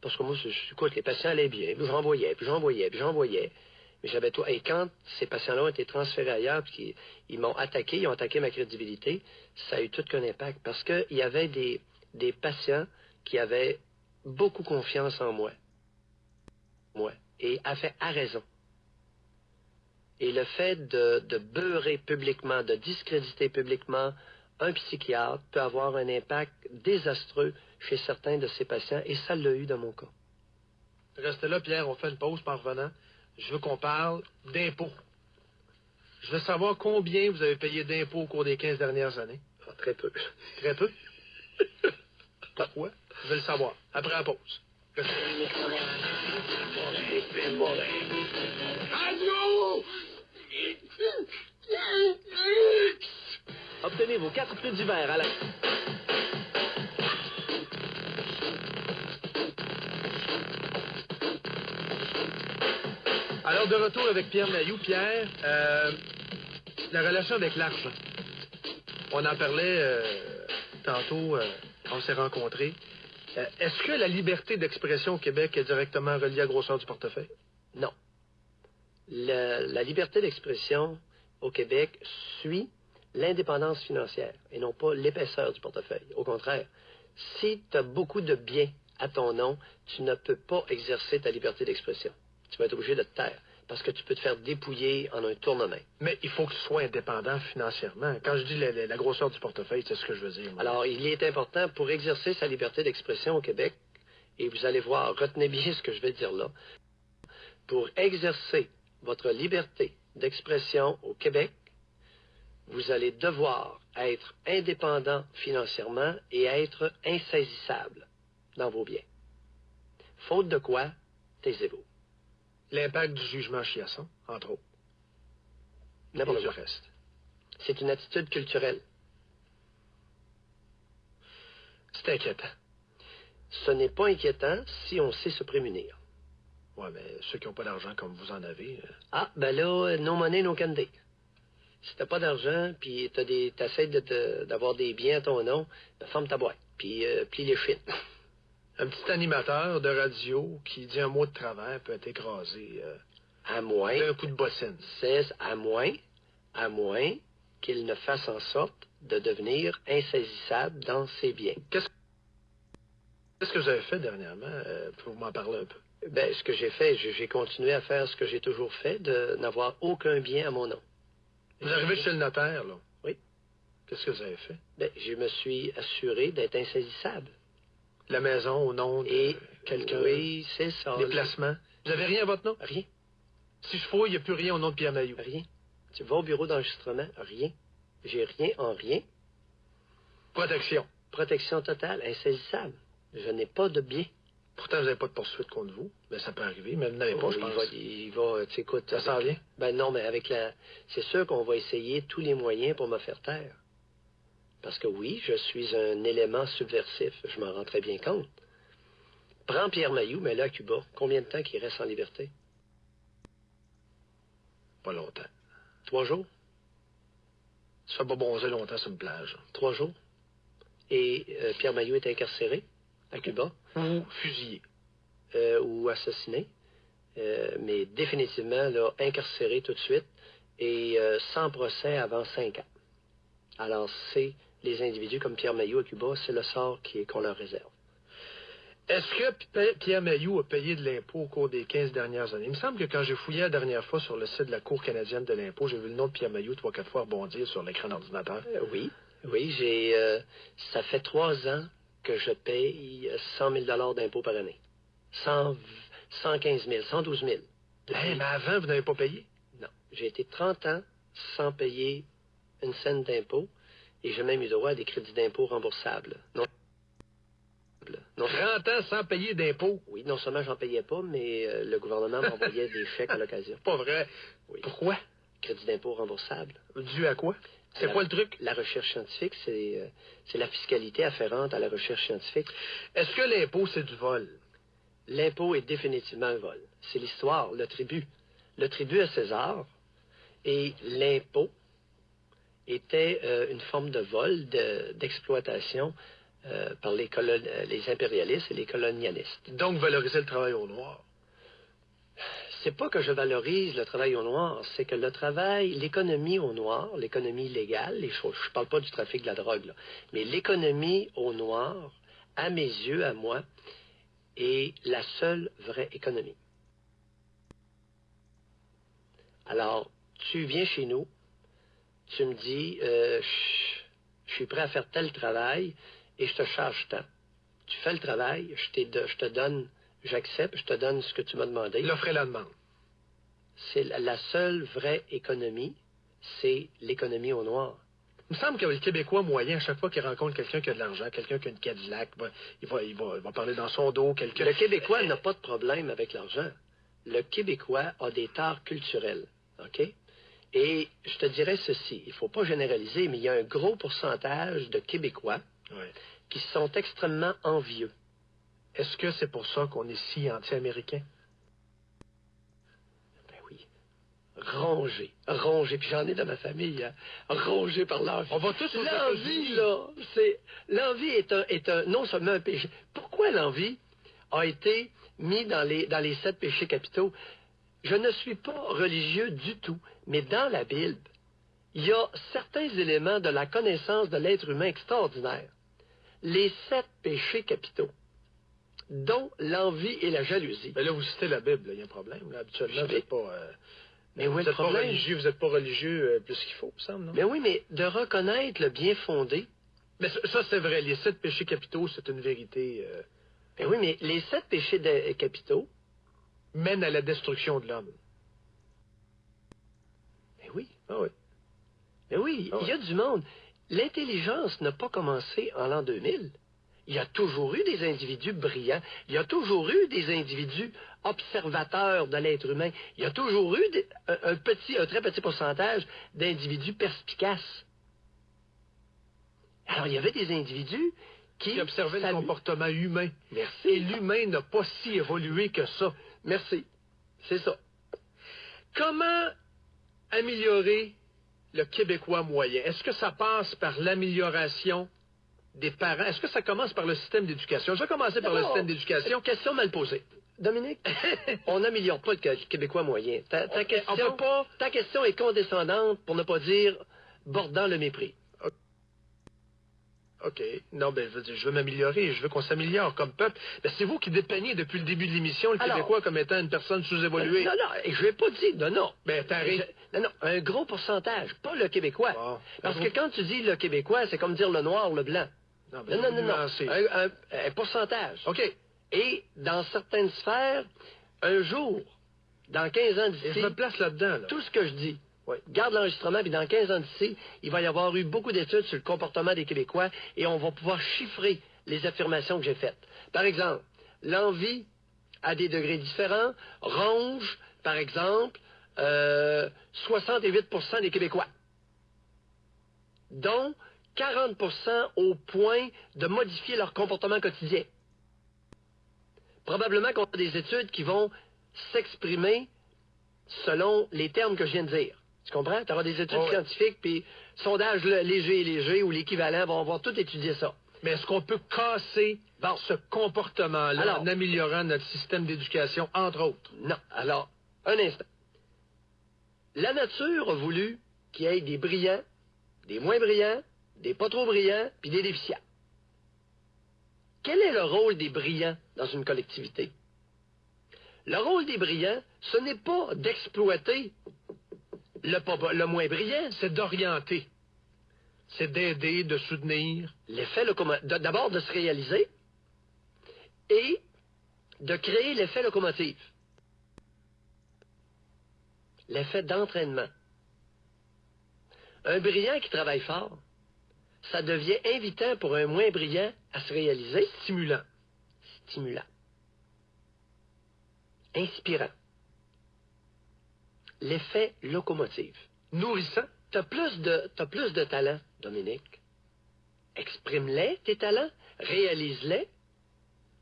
Parce que moi, écoute, les patients allaient bien, puis j'envoyais. Mais j'avais tout. Et quand ces patients-là ont été transférés ailleurs, puis ils m'ont attaqué, ils ont attaqué ma crédibilité, ça a eu tout qu'un impact. Parce qu'il y avait des patients qui avaient beaucoup confiance en moi. Et à raison. Et le fait de beurrer publiquement, de discréditer publiquement un psychiatre peut avoir un impact désastreux chez certains de ces patients, et ça l'a eu dans mon cas. Restez là, Pierre, on fait une pause par revenant. Je veux qu'on parle d'impôts. Je veux savoir combien vous avez payé d'impôts au cours des 15 dernières années. Ah, très peu. Très peu? Pourquoi? Je veux le savoir. Après la pause. Radio! Obtenez vos 4 fruits d'hiver à la... Alors, de retour avec Pierre Mailloux. Pierre, la relation avec l'argent. On en parlait tantôt quand on s'est rencontrés. Est-ce que la liberté d'expression au Québec est directement reliée à la grosseur du portefeuille? Non. La liberté d'expression au Québec suit l'indépendance financière et non pas l'épaisseur du portefeuille. Au contraire, si tu as beaucoup de biens à ton nom, tu ne peux pas exercer ta liberté d'expression. Tu vas être obligé de te taire parce que tu peux te faire dépouiller en un tournement. Mais il faut que tu sois indépendant financièrement. Quand je dis la grosseur du portefeuille, c'est ce que je veux dire. Moi. Alors, il est important pour exercer sa liberté d'expression au Québec, et vous allez voir, retenez bien ce que je vais dire là, pour exercer votre liberté d'expression au Québec, vous allez devoir être indépendant financièrement et être insaisissable dans vos biens. Faute de quoi, taisez-vous. L'impact du jugement chiasson, entre autres. N'importe Et quoi. du reste. C'est une attitude culturelle. C'est inquiétant. Ce n'est pas inquiétant si on sait se prémunir. Oui, mais ceux qui n'ont pas d'argent comme vous en avez... Ah, ben là, no money, no candy. Si t'as pas d'argent, puis t'essaies d'avoir des biens à ton nom, ben ferme ta boîte, puis plie les chines. Un petit animateur de radio qui dit un mot de travers peut être écrasé À moins... d'un coup de bossine. C'est à moins qu'il ne fasse en sorte de devenir insaisissable dans ses biens. Qu'est-ce que vous avez fait dernièrement pour m'en parler un peu? Ben, ce que j'ai fait, j'ai continué à faire ce que j'ai toujours fait, de n'avoir aucun bien à mon nom. Vous arrivez chez le notaire, là? Oui. Qu'est-ce que vous avez fait? Ben, je me suis assuré d'être insaisissable. La maison au nom de Et quelqu'un? oui, c'est ça. Les placements? Vous n'avez rien à votre nom? Rien, Si je fouille, il n'y a plus rien au nom de Pierre Mailloux. rien. Tu vas au bureau d'enregistrement, rien. J'ai rien en rien. Protection. Protection totale, insaisissable. Je n'ai pas de bien. Pourtant, vous n'avez pas de poursuite contre vous. Mais ça peut arriver. Mais vous n'avez pas, je pense. Il va, tu écoutes. Ça s'en vient? Ben non, mais c'est sûr qu'on va essayer tous les moyens pour me faire taire. Parce que oui, je suis un élément subversif. Je m'en rends très bien compte. Prends Pierre Mailloux, mais là, à Cuba, combien de temps qu'il reste en liberté? Pas longtemps. 3 jours? Ça fait pas bronzer longtemps sur une plage. 3 jours? Et Pierre Mailloux est incarcéré à Cuba? Ou fusillé. Ou assassiné. mais définitivement là, incarcérés tout de suite et sans procès avant 5 ans. Alors, c'est les individus comme Pierre Mailloux à Cuba, c'est le sort qu'on leur réserve. Est-ce que Pierre Mailloux a payé de l'impôt au cours des 15 dernières années? Il me semble que quand j'ai fouillé la dernière fois sur le site de la Cour canadienne de l'impôt, j'ai vu le nom de Pierre Mailloux 3-4 fois rebondir sur l'écran d'ordinateur. Oui, ça fait 3 ans que je paye 100 000 d'impôts par année. 115 000, 112 000. Mais avant, vous n'avez pas payé? Non. J'ai été 30 ans sans payer une scène d'impôt et j'ai même eu droit à des crédits d'impôt remboursables. Non. 30 ans sans payer d'impôts? Oui, non seulement j'en payais pas, mais le gouvernement m'envoyait des chèques à l'occasion. Pas vrai? Oui. Pourquoi? Crédit d'impôt remboursable. Dû à quoi? C'est quoi le truc? La recherche scientifique, c'est la fiscalité afférente à la recherche scientifique. Est-ce que l'impôt, c'est du vol? L'impôt est définitivement un vol. C'est l'histoire, le tribut. Le tribut à César et l'impôt était une forme de vol, d'exploitation par les impérialistes et les colonialistes. Donc, valoriser le travail au noir? C'est pas que je valorise le travail au noir, c'est que le travail, l'économie au noir, l'économie légale, je parle pas du trafic de la drogue, là, mais l'économie au noir, à mes yeux, à moi, est la seule vraie économie. Alors, tu viens chez nous, tu me dis, je suis prêt à faire tel travail et je te charge tant. Tu fais le travail, je te donne, j'accepte, je te donne ce que tu m'as demandé. L'offre et la demande. C'est la seule vraie économie, c'est l'économie au noir. Il me semble que le Québécois moyen, à chaque fois qu'il rencontre quelqu'un qui a de l'argent, quelqu'un qui a une Cadillac, il va parler dans son dos. Le Québécois n'a pas de problème avec l'argent. Le Québécois a des tares culturelles, OK? Et je te dirais ceci, il ne faut pas généraliser, mais il y a un gros pourcentage de Québécois qui sont extrêmement envieux. Est-ce que c'est pour ça qu'on est si anti-américain? Ben oui. Rongé, puis j'en ai dans ma famille, hein, rongé par l'envie. On va tous l'envie, là, l'envie est un, non seulement un péché. Pourquoi l'envie a été mis dans les 7 péchés capitaux? Je ne suis pas religieux du tout, mais dans la Bible, il y a certains éléments de la connaissance de l'être humain extraordinaires. Les 7 péchés capitaux, dont l'envie et la jalousie. Mais là, vous citez la Bible, il y a un problème. Là. Habituellement, vous n'êtes pas... mais vous oui, n'êtes pas religieux, vous n'êtes pas religieux plus qu'il faut, il me semble, non? Mais oui, mais de reconnaître le bien fondé. Mais ça, c'est vrai. Les 7 péchés capitaux, c'est une vérité... Mais oui, mais les 7 péchés capitaux... mènent à la destruction de l'homme. Mais oui. Ah oui. Mais oui, il y a du monde. L'intelligence n'a pas commencé en l'an 2000. Il y a toujours eu des individus brillants. Il y a toujours eu des individus observateurs de l'être humain. Il y a toujours eu un très petit pourcentage d'individus perspicaces. Alors, il y avait des individus qui observaient le comportement humain. Merci. Et l'humain n'a pas si évolué que ça. Merci. C'est ça. Comment améliorer le Québécois moyen? Est-ce que ça passe par l'amélioration des parents? Est-ce que ça commence par le système d'éducation? Je vais commencer par le système d'éducation. Question mal posée. Dominique, on n'améliore pas le Québécois moyen. Ta question est condescendante, pour ne pas dire bordant le mépris. OK. Non, je veux m'améliorer. Je veux qu'on s'améliore comme peuple. C'est vous qui dépeignez depuis le début de l'émission le Québécois comme étant une personne sous-évoluée. Non, je vais pas dire non. Non, un gros pourcentage, pas le Québécois. Bon, parce que quand tu dis le Québécois, c'est comme dire le noir ou le blanc. Non. Un pourcentage. OK. Et dans certaines sphères, un jour, dans 15 ans d'ici... Et je me place là-dedans. Là. Tout ce que je dis, garde l'enregistrement, puis dans 15 ans d'ici, il va y avoir eu beaucoup d'études sur le comportement des Québécois et on va pouvoir chiffrer les affirmations que j'ai faites. Par exemple, l'envie à des degrés différents ronge, par exemple, 68% des Québécois, dont 40% au point de modifier leur comportement quotidien. Probablement qu'on a des études qui vont s'exprimer selon les termes que je viens de dire. Tu comprends? Tu auras des études scientifiques, puis sondage léger ou l'équivalent, on va tout étudier ça. Mais est-ce qu'on peut casser ce comportement-là en améliorant notre système d'éducation, entre autres? Non. Alors, un instant. La nature a voulu qu'il y ait des brillants, des moins brillants, des pas trop brillants, puis des déficients. Quel est le rôle des brillants dans une collectivité? Le rôle des brillants, ce n'est pas d'exploiter le moins brillant. C'est d'orienter. C'est d'aider, de soutenir. L'effet d'abord de se réaliser et de créer l'effet locomotive. L'effet d'entraînement. Un brillant qui travaille fort, ça devient invitant pour un moins brillant à se réaliser. Stimulant. Stimulant. Inspirant. L'effet locomotive. Nourrissant. T'as plus de talent, Dominique. Exprime-les, tes talents, réalise-les,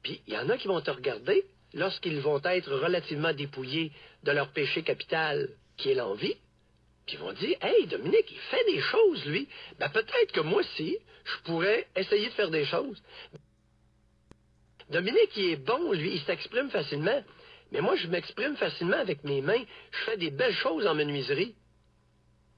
puis il y en a qui vont te regarder lorsqu'ils vont être relativement dépouillés de leur péché capital, qui est l'envie, puis ils vont dire « Hey, Dominique, il fait des choses, lui. Ben peut-être que moi aussi, je pourrais essayer de faire des choses. » Dominique, il est bon, lui, il s'exprime facilement. Mais moi, je m'exprime facilement avec mes mains. Je fais des belles choses en menuiserie.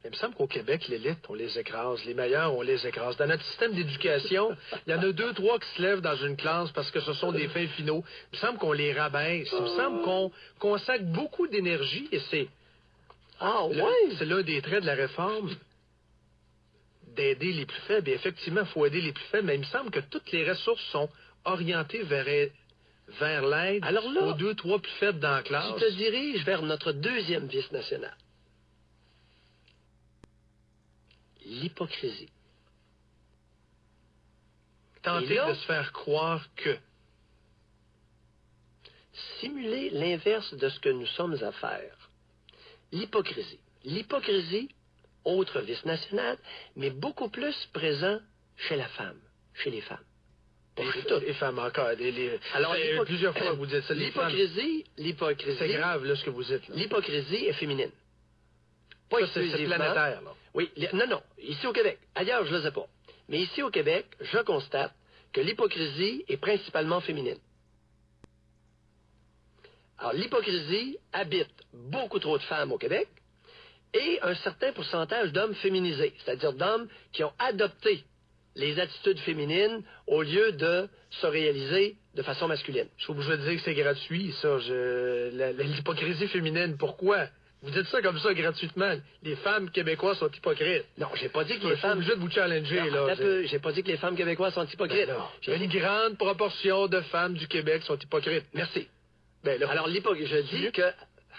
Il me semble qu'au Québec, l'élite, on les écrase. Les meilleurs, on les écrase. Dans notre système d'éducation, il y en a 2, 3 qui se lèvent dans une classe parce que ce sont des fins finaux. Il me semble qu'on les rabaisse. Il me semble qu'on consacre beaucoup d'énergie et c'est... C'est l'un des traits de la réforme d'aider les plus faibles. Et effectivement, il faut aider les plus faibles, mais il me semble que toutes les ressources sont orientées vers l'aide aux 2, 3 plus faibles dans la classe. Tu te diriges vers notre deuxième vice national. L'hypocrisie. Tenter de se faire croire que... Simuler l'inverse de ce que nous sommes à faire. L'hypocrisie. L'hypocrisie, autre vice national, mais beaucoup plus présent chez la femme, chez les femmes. Les femmes encore. Alors, plusieurs fois, vous dites ça. L'hypocrisie... C'est grave, là, ce que vous dites. L'hypocrisie est féminine. Pas ça, c'est planétaire, là. Oui, non. Ici au Québec. Ailleurs, je ne le sais pas. Mais ici au Québec, je constate que l'hypocrisie est principalement féminine. Alors, l'hypocrisie habite beaucoup trop de femmes au Québec et un certain pourcentage d'hommes féminisés, c'est-à-dire d'hommes qui ont adopté les attitudes féminines au lieu de se réaliser de façon masculine. Je suis obligé de dire que c'est gratuit, ça. L'hypocrisie féminine, pourquoi? Vous dites ça comme ça gratuitement. Les femmes québécoises sont hypocrites. Non, j'ai pas dit que les femmes... Je suis obligé de vous challenger, là. J'ai pas dit que les femmes québécoises sont hypocrites. Une grande proportion de femmes du Québec sont hypocrites. Merci. Alors, je dis que,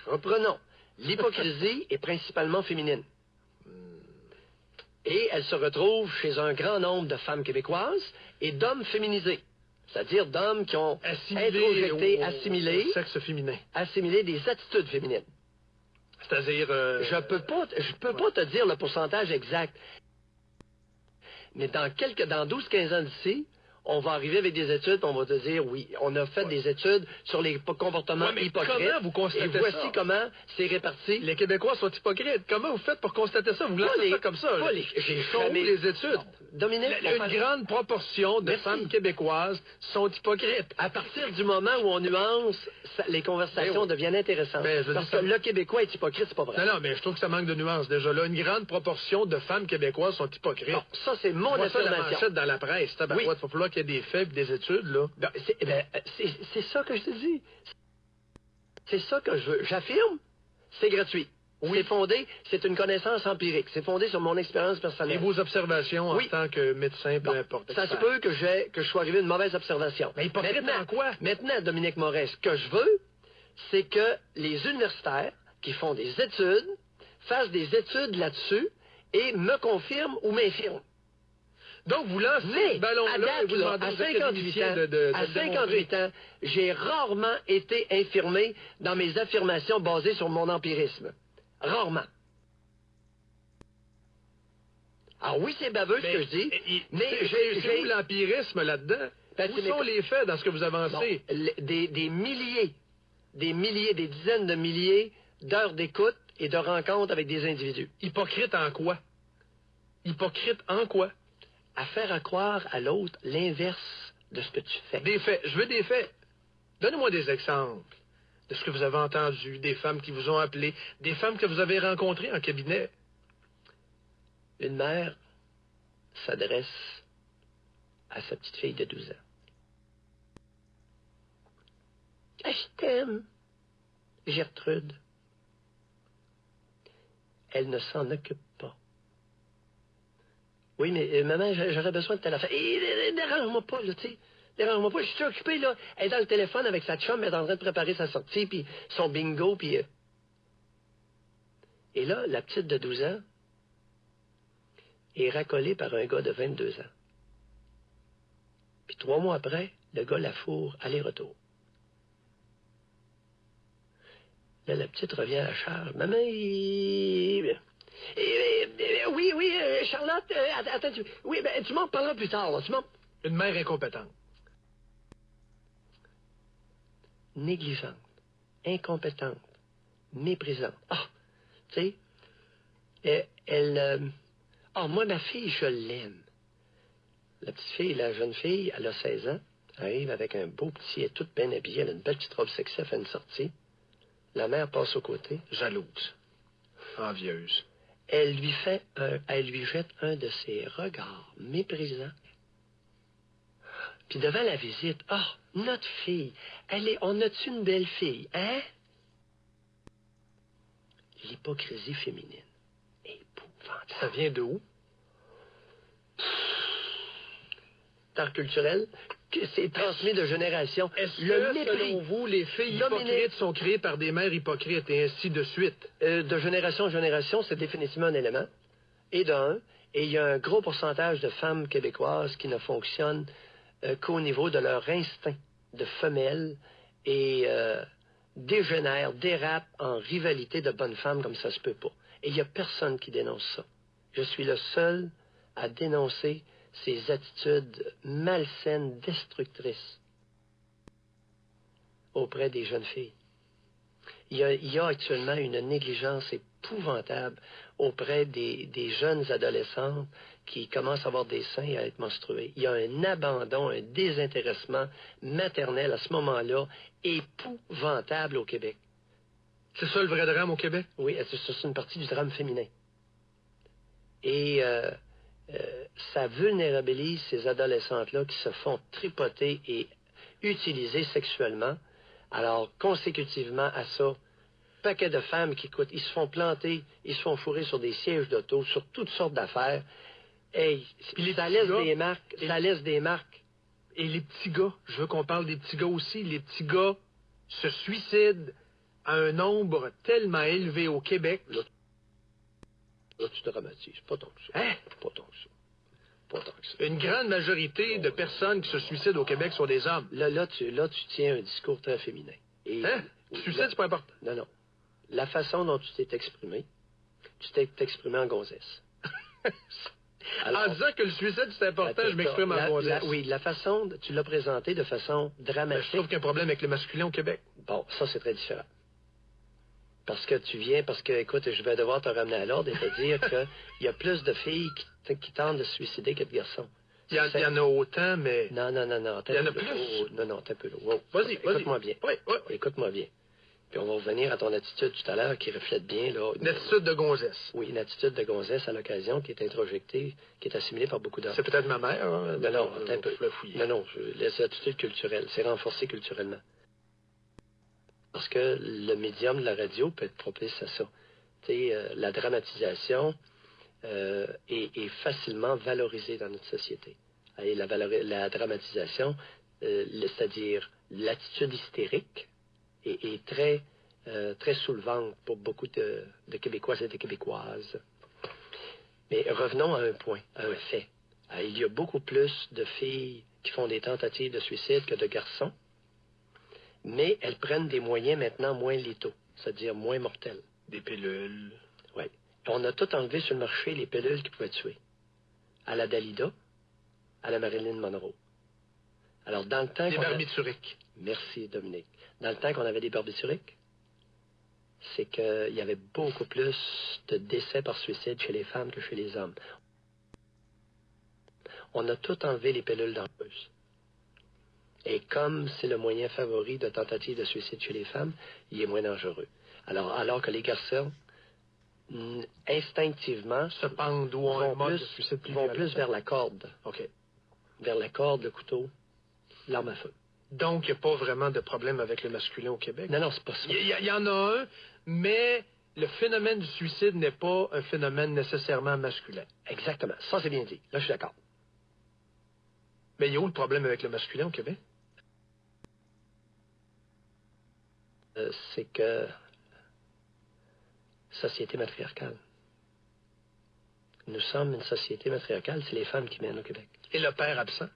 reprenons, l'hypocrisie est principalement féminine. Et elle se retrouve chez un grand nombre de femmes québécoises et d'hommes féminisés. C'est-à-dire d'hommes qui ont introjecté, assimilé... Au sexe féminin. Assimilé des attitudes féminines. C'est-à-dire... Je peux pas te dire le pourcentage exact. Mais dans 12-15 ans d'ici, on va arriver avec des études, on va te dire, oui, on a fait des études sur les comportements hypocrites. Comment vous constatez ça? Et voici comment c'est réparti. Les Québécois sont hypocrites. Comment vous faites pour constater ça? Vous lancez ça comme ça. J'ai les études. Dominique, une grande proportion de femmes québécoises sont hypocrites. À partir du moment où on nuance, les conversations deviennent intéressantes. Parce que le Québécois est hypocrite, c'est pas vrai. Non, mais je trouve que ça manque de nuance déjà. Là, une grande proportion de femmes québécoises sont hypocrites. Bon, ça, c'est mon affirmation. La manchette dans la presse. Il va falloir qu'il y ait des faits et des études, là. C'est ça que je te dis. C'est ça que je veux. J'affirme, c'est gratuit. Oui. C'est fondé, c'est une connaissance empirique. C'est fondé sur mon expérience personnelle. Et vos observations en tant que médecin, peu importe. Ça se peut que je sois arrivé à une mauvaise observation. Mais hypocrite en quoi? Maintenant, Dominique Moret, ce que je veux, c'est que les universitaires qui font des études fassent des études là-dessus et me confirment ou m'infirment. Donc, vous lancez ce ballon-là et vous demandez à 58 ans, j'ai rarement été infirmé dans mes affirmations basées sur mon empirisme. Rarement. Ah oui, c'est baveux ce que je dis, mais j'ai où l'empirisme là-dedans? Où sont les faits dans ce que vous avancez? Des milliers, des dizaines de milliers d'heures d'écoute et de rencontres avec des individus. Hypocrite en quoi? Hypocrite en quoi? à faire croire à l'autre l'inverse de ce que tu fais. Des faits. Je veux des faits. Donnez-moi des exemples de ce que vous avez entendu, des femmes qui vous ont appelé, des femmes que vous avez rencontrées en cabinet. Une mère s'adresse à sa petite fille de 12 ans. « Je t'aime, Gertrude. » Elle ne s'en occupe pas. « Oui, mais maman, j'aurais besoin de telle affaire. »« Dérange-moi pas, là, tu sais. Dérange-moi pas, je suis occupé, là. Elle est dans le téléphone avec sa chum, elle est en train de préparer sa sortie, puis son bingo, puis... Et là, la petite de 12 ans est racolée par un gars de 22 ans. Puis 3 mois après, le gars la fourre aller-retour. Là, la petite revient à la charge. « Maman, oui, Charlotte, attends, oui, ben, tu m'en parleras plus tard, là, tu m'en... » Une mère incompétente. Négligente, incompétente, méprisante. Ah, tu sais, moi, ma fille, je l'aime. La petite fille, la jeune fille, elle a 16 ans, arrive avec un beau petit, elle est toute bien habillée, elle a une belle petite robe sexy, elle fait une sortie. La mère passe aux côtés. Jalouse. Envieuse. Elle lui jette un de ses regards méprisants. Puis devant la visite, notre fille, on a-tu une belle fille, hein? L'hypocrisie féminine. Épouvantable. Ça vient de où? Art culturel, que c'est transmis de génération. Est-ce que, selon vous, les filles hypocrites sont créées par des mères hypocrites et ainsi de suite? De génération en génération, c'est définitivement un élément. Et il y a un gros pourcentage de femmes québécoises qui ne fonctionnent qu'au niveau de leur instinct de femelle et dégénèrent, dérapent en rivalité de bonnes femmes comme ça se peut pas. Et il n'y a personne qui dénonce ça. Je suis le seul à dénoncer ces attitudes malsaines, destructrices auprès des jeunes filles. Il y a actuellement une négligence épouvantable auprès des jeunes adolescentes qui commencent à avoir des seins et à être menstruées. Il y a un abandon, un désintéressement maternel à ce moment-là épouvantable au Québec. C'est ça le vrai drame au Québec? Oui, c'est une partie du drame féminin. Et ça vulnérabilise ces adolescentes-là qui se font tripoter et utiliser sexuellement. Alors, consécutivement à ça, paquet de femmes qui écoutent, ils se font planter, ils se font fourrer sur des sièges d'auto, sur toutes sortes d'affaires. Hey, ça laisse des marques, ça laisse des marques. Et les petits gars, je veux qu'on parle des petits gars aussi. Les petits gars se suicident à un nombre tellement élevé au Québec. Là, tu te dramatises. Pas tant que ça. Hein? Pas tant que ça. Pas tant que ça. Une grande majorité de personnes qui se suicident au Québec sont des hommes. Là, tu tiens un discours très féminin. Et, hein? Le suicide, c'est pas important. Non. La façon dont tu t'es exprimé en gonzesse. Alors, en disant que le suicide, c'est important, je m'exprime en gonzesse. Oui, la façon, tu l'as présenté de façon dramatique. Je trouve qu'il y a un problème avec le masculin au Québec. Bon, ça, c'est très différent. Parce que, écoute, je vais devoir te ramener à l'ordre et te dire qu'il y a plus de filles qui tentent de se suicider que de garçons. Il y en a autant, mais... Non. Il y en a plus. Non, t'as un peu là. Wow. Vas-y. Écoute-moi bien. Oui. Écoute-moi bien. Puis on va revenir à ton attitude tout à l'heure qui reflète bien, là... Une attitude de gonzesse. Oui, une attitude de gonzesse à l'occasion qui est introjectée, qui est assimilée par beaucoup d'hommes. C'est peut-être ma mère, hein? Non, t'as un peu. Non, les attitudes culturelles, c'est renforcé culturellement. Parce que le médium de la radio peut être propice à ça. Tu sais, la dramatisation est facilement valorisée dans notre société. Et la dramatisation, c'est-à-dire l'attitude hystérique, est très soulevante pour beaucoup de Québécois et de Québécoises. Mais revenons à un point, à un fait. Il y a beaucoup plus de filles qui font des tentatives de suicide que de garçons. Mais elles prennent des moyens maintenant moins létaux, c'est-à-dire moins mortels. Des pilules. Oui. On a tout enlevé sur le marché les pilules qui pouvaient tuer. À la Dalida, à la Marilyn Monroe. Alors, dans le temps... Des barbituriques. Merci, Dominique. Dans le temps qu'on avait des barbituriques, c'est qu'il y avait beaucoup plus de décès par suicide chez les femmes que chez les hommes. on a tout enlevé les pilules dangereuses. Et comme c'est le moyen favori de tentative de suicide chez les femmes, il est moins dangereux. Alors que les garçons, instinctivement, Se pendent ou ont un mode de suicide vont plus vers la corde. OK. Vers la corde, le couteau, l'arme à feu. Donc, il n'y a pas vraiment de problème avec le masculin au Québec? Non, c'est pas ça. Il y en a un, mais le phénomène du suicide n'est pas un phénomène nécessairement masculin. Exactement. Ça, c'est bien dit. Là, je suis d'accord. Mais il y a où le problème avec le masculin au Québec? C'est que société matriarcale. Nous sommes une société matriarcale, c'est les femmes qui mènent au Québec. Et le père absent?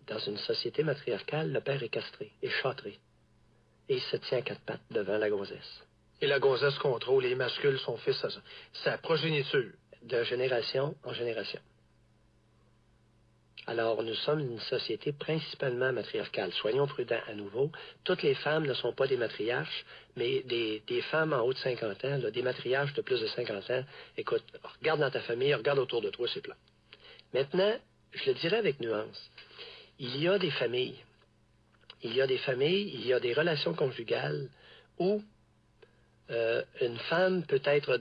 Dans une société matriarcale, le père est castré, est châtré. Et il se tient à quatre pattes devant la grossesse. Et la grossesse contrôle et mascule son fils, sa progéniture. De génération en génération. Alors, nous sommes une société principalement matriarcale. Soyons prudents à nouveau. Toutes les femmes ne sont pas des matriarches, mais des femmes en haut de 50 ans, là, des matriarches de plus de 50 ans, écoute, regarde dans ta famille, regarde autour de toi, c'est plat. Maintenant, je le dirais avec nuance. Il y a des familles, il y a des relations conjugales où une femme peut être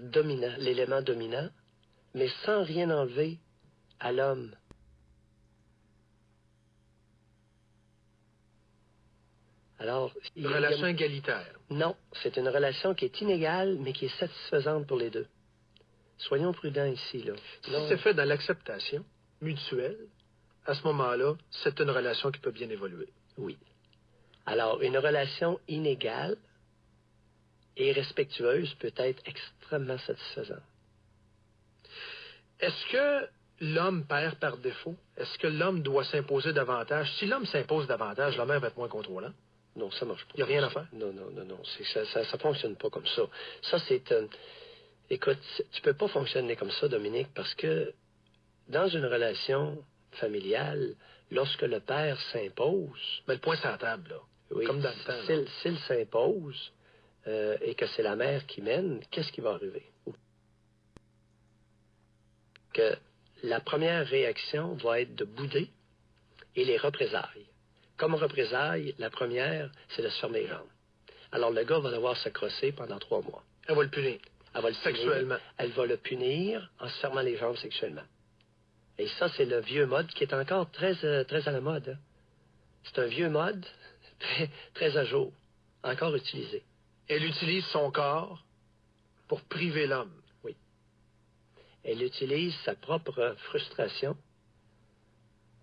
l'élément dominant, mais sans rien enlever à l'homme. Alors, une relation égalitaire. Non, c'est une relation qui est inégale, mais qui est satisfaisante pour les deux. Soyons prudents ici, là. Si c'est fait dans l'acceptation mutuelle, à ce moment-là, c'est une relation qui peut bien évoluer. Oui. Alors, une relation inégale et respectueuse peut être extrêmement satisfaisante. Est-ce que l'homme perd par défaut? Est-ce que l'homme doit s'imposer davantage? Si l'homme s'impose davantage, la mère va être moins contrôlante. Non, ça marche pas. Il n'y a rien à faire? Non. Ça fonctionne pas comme ça. Ça, c'est un... Écoute, tu peux pas fonctionner comme ça, Dominique, parce que dans une relation familiale, lorsque le père s'impose... Mais le point c'est à la table, là. Oui, comme dans le temps. S'il s'impose et que c'est la mère qui mène, qu'est-ce qui va arriver? Que la première réaction va être de bouder et les représailles. Comme représailles, la première, c'est de se fermer les jambes. Alors, le gars va devoir se crosser pendant 3 mois. Elle va le punir. Elle va le sexuellement. Elle va le punir en se fermant les jambes sexuellement. Et ça, c'est le vieux mode qui est encore très à la mode. Hein. C'est un vieux mode très à jour, encore utilisé. Elle utilise son corps pour priver l'homme. Oui. Elle utilise sa propre frustration.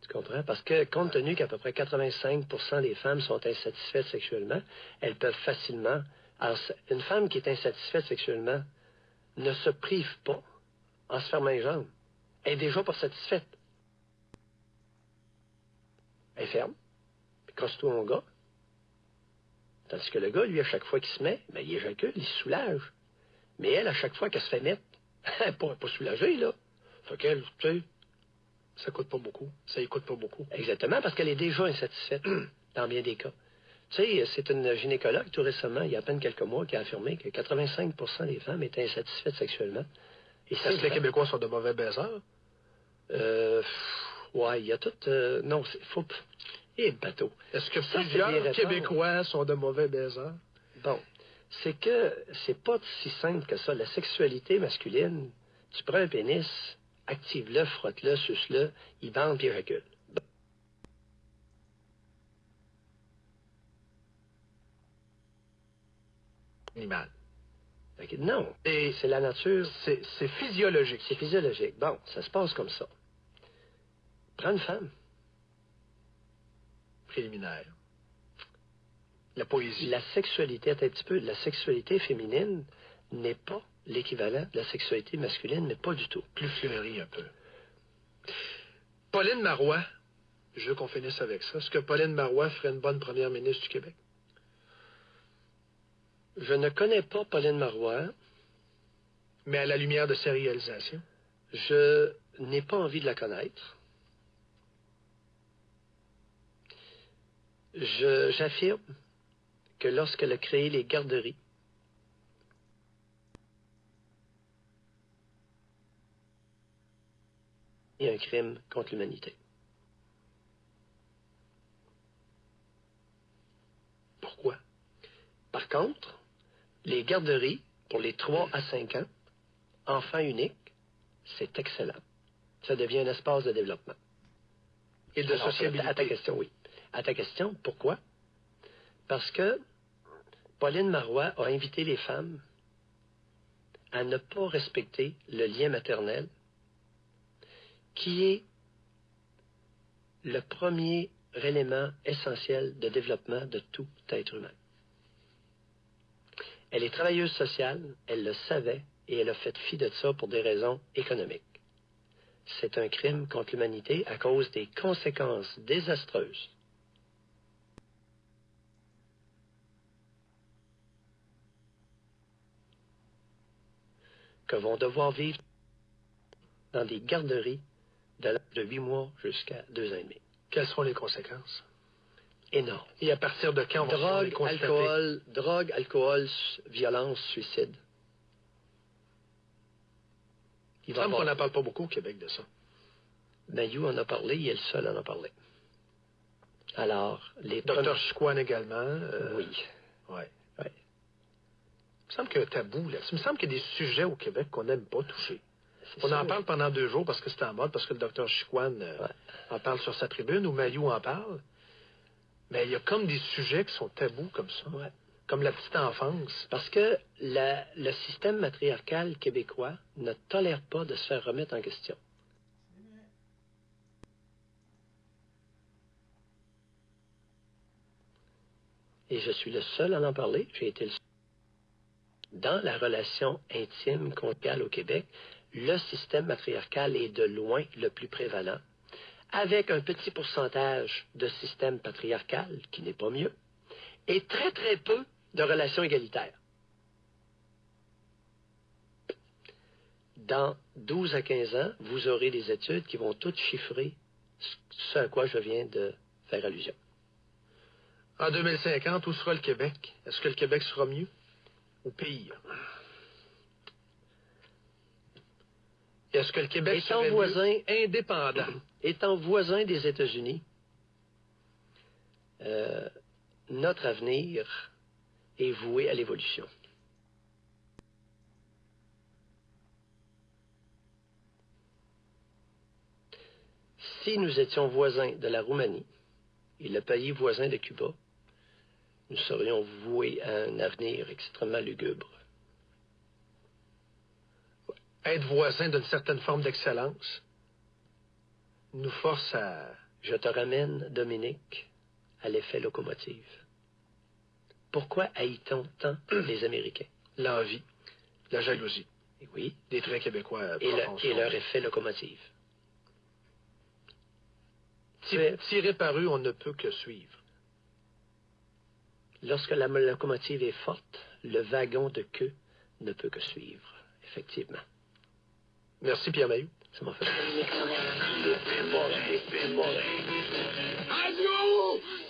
Tu comprends? Parce que, compte tenu qu'à peu près 85% des femmes sont insatisfaites sexuellement, elles peuvent facilement... Alors, une femme qui est insatisfaite sexuellement ne se prive pas en se fermant les jambes. Elle est déjà pas satisfaite. Elle ferme. Puis crosse-toi mon gars. Tandis que le gars, lui, à chaque fois qu'il se met, ben, il éjacule, il se soulage. Mais elle, à chaque fois qu'elle se fait mettre, elle ne pourrait pas soulager, là. Fait qu'elle, tu sais... Ça coûte pas beaucoup. Ça y coûte pas beaucoup. Exactement, parce qu'elle est déjà insatisfaite, dans bien des cas. Tu sais, c'est une gynécologue, tout récemment, il y a à peine quelques mois, qui a affirmé que 85% des femmes étaient insatisfaites sexuellement. Et est-ce que les Québécois sont de mauvais baiseurs? Ouais, il y a tout... non, c'est... Faut... Et bateau. Est-ce que plusieurs Québécois sont de mauvais baiseurs? Bon, c'est que c'est pas si simple que ça. La sexualité masculine, tu prends un pénis... Active-le, frotte-le, suce-le, il bande puis il recule. Animal. Non, c'est la nature. C'est physiologique. C'est physiologique. Bon, ça se passe comme ça. Prends une femme. Préliminaire. La poésie. La sexualité, un petit peu, la sexualité féminine n'est pas l'équivalent de la sexualité masculine, mais pas du tout. Plus fleurie un peu. Pauline Marois, je veux qu'on finisse avec ça. Est-ce que Pauline Marois ferait une bonne première ministre du Québec? Je ne connais pas Pauline Marois. Mais à la lumière de ses réalisations? Je n'ai pas envie de la connaître. J'affirme que lorsqu'elle a créé les garderies, il y a un crime contre l'humanité. Par contre, les garderies, pour les 3 à 5 ans, enfants uniques, c'est excellent. Ça devient un espace de développement. Et de sociabilité. À ta question, oui. À ta question, pourquoi? Parce que Pauline Marois a invité les femmes à ne pas respecter le lien maternel, qui est le premier élément essentiel de développement de tout être humain. Elle est travailleuse sociale, elle le savait, et elle a fait fi de ça pour des raisons économiques. C'est un crime contre l'humanité à cause des conséquences désastreuses que vont devoir vivre dans des garderies de l'âge de 8 mois jusqu'à 2 ans et demi. Quelles seront les conséquences? Énorme. Et à partir de quand on va les constater? Drogue, alcool, violence, suicide. Il me semble qu'on n'en parle pas beaucoup au Québec de ça. Mayou en a parlé, il est le seul à en parler. Alors, les Dr. Chicoine également. Oui. Ouais. Ouais. Il me semble qu'il y a un tabou là. Il me semble qu'il y a des sujets au Québec qu'on n'aime pas toucher. On en parle pendant 2 jours parce que c'est en mode, parce que le Dr. Chicoine en parle sur sa tribune, ou Mayou en parle. Mais il y a comme des sujets qui sont tabous comme ça. Ouais. Comme la petite enfance. Parce que le système matriarcal québécois ne tolère pas de se faire remettre en question. Et je suis le seul à en parler. J'ai été le seul. Dans la relation intime conjugale au Québec, le système matriarcal est de loin le plus prévalent, avec un petit pourcentage de système patriarcal, qui n'est pas mieux, et très très peu de relations égalitaires. Dans 12 à 15 ans, vous aurez des études qui vont toutes chiffrer ce à quoi je viens de faire allusion. En 2050, où sera le Québec? Est-ce que le Québec sera mieux ou pire? Est-ce que le Québec serait mieux indépendant? Étant voisin des États-Unis, notre avenir est voué à l'évolution. Si nous étions voisins de la Roumanie et le pays voisin de Cuba, nous serions voués à un avenir extrêmement lugubre. Être voisin d'une certaine forme d'excellence nous force à... Je te ramène, Dominique, à l'effet locomotive. Pourquoi haït-on tant les Américains? L'envie, la jalousie. Et oui. Des traits québécois et leur effet locomotive. Tiré par eux, on ne peut que suivre. Lorsque la locomotive est forte, le wagon de queue ne peut que suivre, effectivement. Merci, Pierre Mayou. Ça m'a fait Adieu!